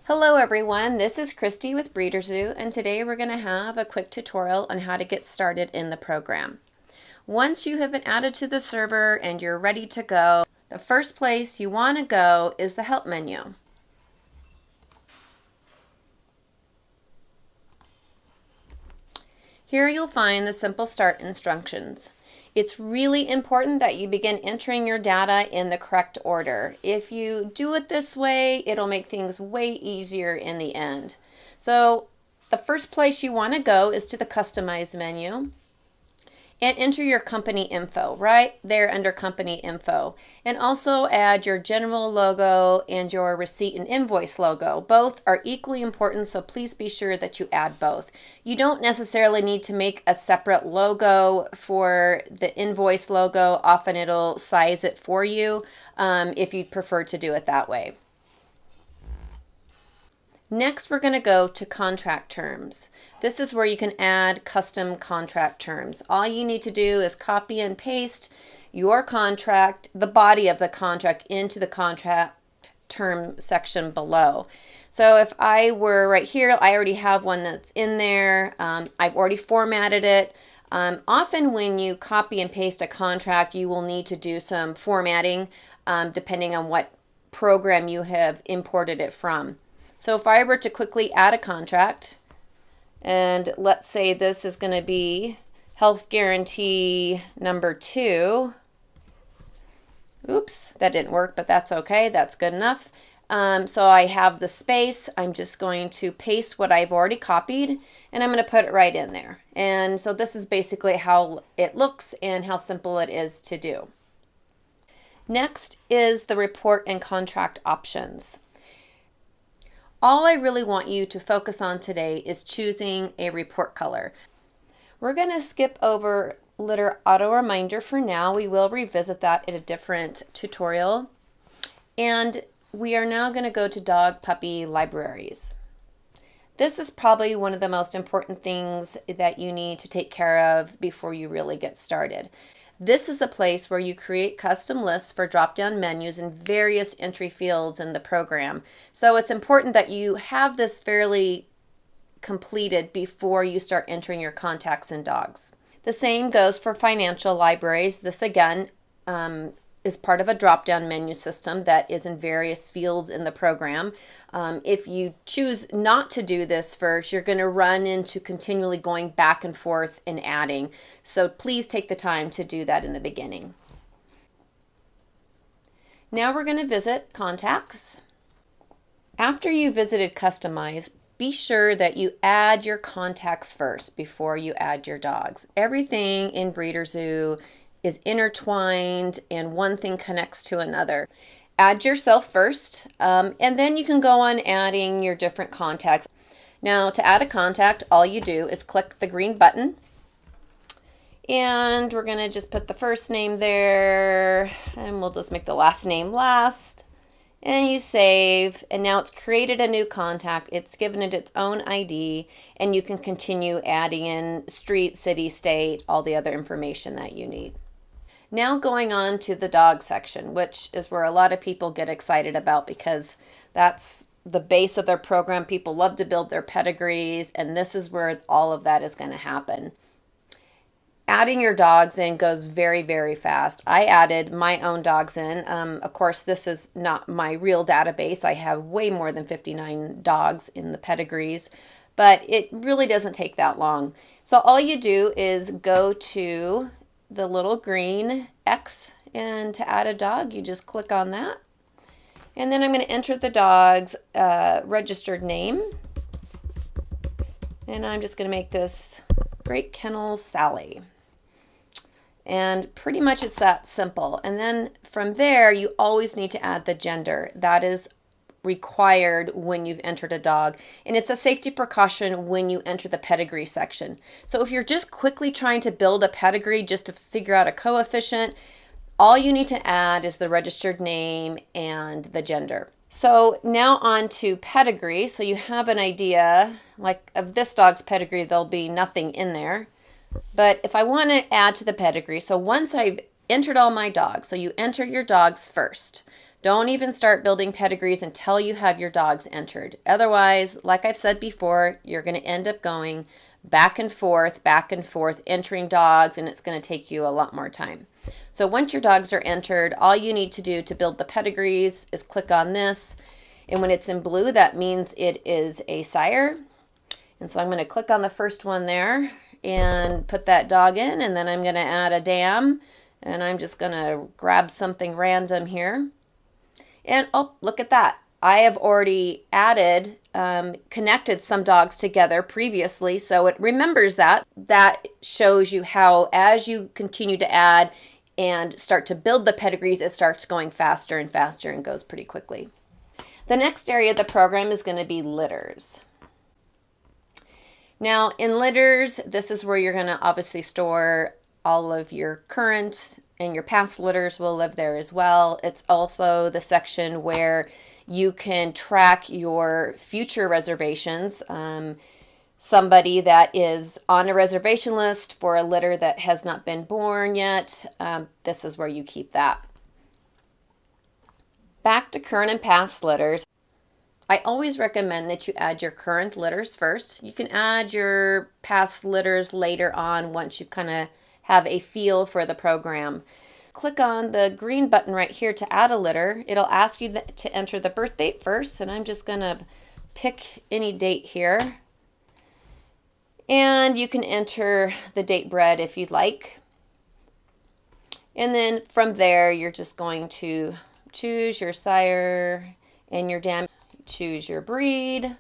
Hello everyone, this is Christy with BreederZoo, and today we're going to have a quick tutorial on how to get started in the program. Once you have been added to the server and you're ready to go, the first place you want to go is the Help menu. Here you'll find the simple start instructions. It's really important that you begin entering your data in the correct order. If you do it this way, it'll make things way easier in the end. So the first place you want to go is to the Customize menu and enter your company info right there under company info, and also add your general logo and your receipt and invoice logo. Both are equally important, so please be sure that you add both. You don't necessarily need to make a separate logo for the invoice logo. Often it'll size it for you if you'd prefer to do it that way. Next, we're going to go to contract terms. This is where you can add custom contract terms. All you need to do is copy and paste your contract, the body of the contract, into the contract term section below. So if I were right here, I already have one that's in there. I've already formatted it. Often when you copy and paste a contract, you will need to do some formatting depending on what program you have imported it from. So if I were to quickly add a contract, and let's say this is going to be health guarantee number 2. Oops, that didn't work, but that's okay. That's good enough. So I have the space. I'm just going to paste what I've already copied, and I'm going to put it right in there. And so this is basically how it looks and how simple it is to do. Next is the report and contract options. All I really want you to focus on today is choosing a report color. We're going to skip over litter auto reminder for now. We will revisit that in a different tutorial. And we are now going to go to dog puppy libraries. This is probably one of the most important things that you need to take care of before you really get started. This is the place where you create custom lists for drop-down menus in various entry fields in the program. So it's important that you have this fairly completed before you start entering your contacts in dogs. The same goes for financial libraries. This again is part of a drop-down menu system that is in various fields in the program. If you choose not to do this first, you're going to run into continually going back and forth and adding. So please take the time to do that in the beginning. Now we're going to visit contacts. After you visited Customize, be sure that you add your contacts first before you add your dogs. Everything in BreederZoo is intertwined and one thing connects to another. Add yourself first, and then you can go on adding your different contacts. Now to add a contact, all you do is click the green button, and we're gonna just put the first name there, and we'll just make the last name last, and you save, and now it's created a new contact. It's given it its own ID, and you can continue adding in street, city, state, all the other information that you need. Now going on to the dog section, which is where a lot of people get excited about because that's the base of their program. People love to build their pedigrees, and this is where all of that is going to happen. Adding your dogs in goes very, very fast. I added my own dogs in. Of course, this is not my real database. I have way more than 59 dogs in the pedigrees, but it really doesn't take that long. So all you do is go to the little green X, and to add a dog, you just click on that. And then I'm going to enter the dog's registered name. And I'm just going to make this Great Kennel Sally. And pretty much it's that simple. And then from there, you always need to add the gender. That is required when you've entered a dog, and it's a safety precaution when you enter the pedigree section. So if you're just quickly trying to build a pedigree just to figure out a coefficient, all you need to add is the registered name and the gender. So now on to pedigree. So you have an idea, like of this dog's pedigree, there'll be nothing in there. But if I want to add to the pedigree, so once I've entered all my dogs, so you enter your dogs first. Don't even start building pedigrees until you have your dogs entered. Otherwise, like I've said before, you're going to end up going back and forth, entering dogs, and it's going to take you a lot more time. So once your dogs are entered, all you need to do to build the pedigrees is click on this. And when it's in blue, that means it is a sire. And so I'm going to click on the first one there and put that dog in, and then I'm going to add a dam, and I'm just going to grab something random here. And oh, look at that. I have already added, connected some dogs together previously, so it remembers that. That shows you how, as you continue to add and start to build the pedigrees, it starts going faster and faster and goes pretty quickly. The next area of the program is going to be litters. Now, in litters, this is where you're going to obviously store all of your current and your past litters will live there as well. It's also the section where you can track your future reservations. Somebody that is on a reservation list for a litter that has not been born yet, this is where you keep that. Back to current and past litters. I always recommend that you add your current litters first. You can add your past litters later on once you kind of have a feel for the program. Click on the green button right here to add a litter. It'll ask you to enter the birth date first, and I'm just going to pick any date here. And you can enter the date bred if you'd like. And then from there, you're just going to choose your sire and your dam. Choose your breed,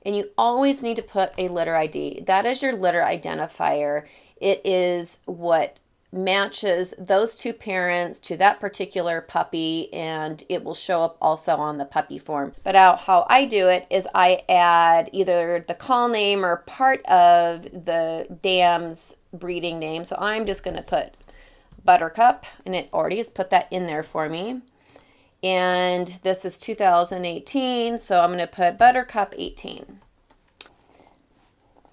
and you always need to put a litter ID. That is your litter identifier. It is what matches those two parents to that particular puppy, and it will show up also on the puppy form. But how I do it is I add either the call name or part of the dam's breeding name. So I'm just going to put Buttercup, and it already has put that in there for me. And this is 2018, so I'm going to put Buttercup 18.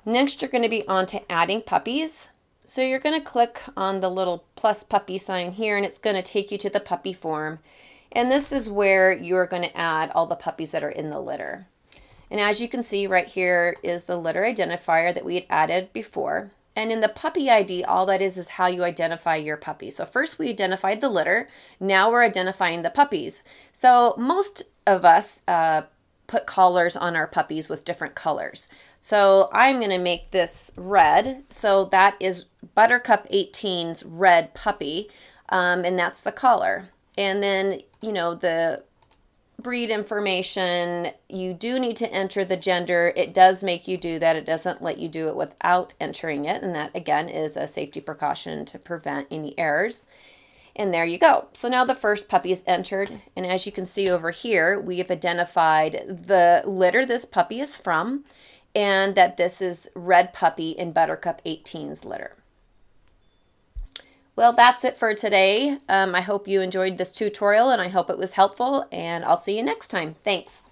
Next, you're going to be on to adding puppies. So you're going to click on the little plus puppy sign here, and it's going to take you to the puppy form. And this is where you're going to add all the puppies that are in the litter. And as you can see right here is the litter identifier that we had added before. And in the puppy ID, all that is how you identify your puppy. So first we identified the litter. Now we're identifying the puppies. So most of us put collars on our puppies with different colors. So I'm going to make this red. So that is Buttercup 18's red puppy. And that's the collar. And then, you know, the breed information, you do need to enter the gender. It does make you do that. It doesn't let you do it without entering it. And that, again, is a safety precaution to prevent any errors. And there you go. So now the first puppy is entered. And as you can see over here, we have identified the litter this puppy is from, and that this is red puppy in Buttercup 18's litter. Well, that's it for today. I hope you enjoyed this tutorial, and I hope it was helpful, and I'll see you next time. Thanks.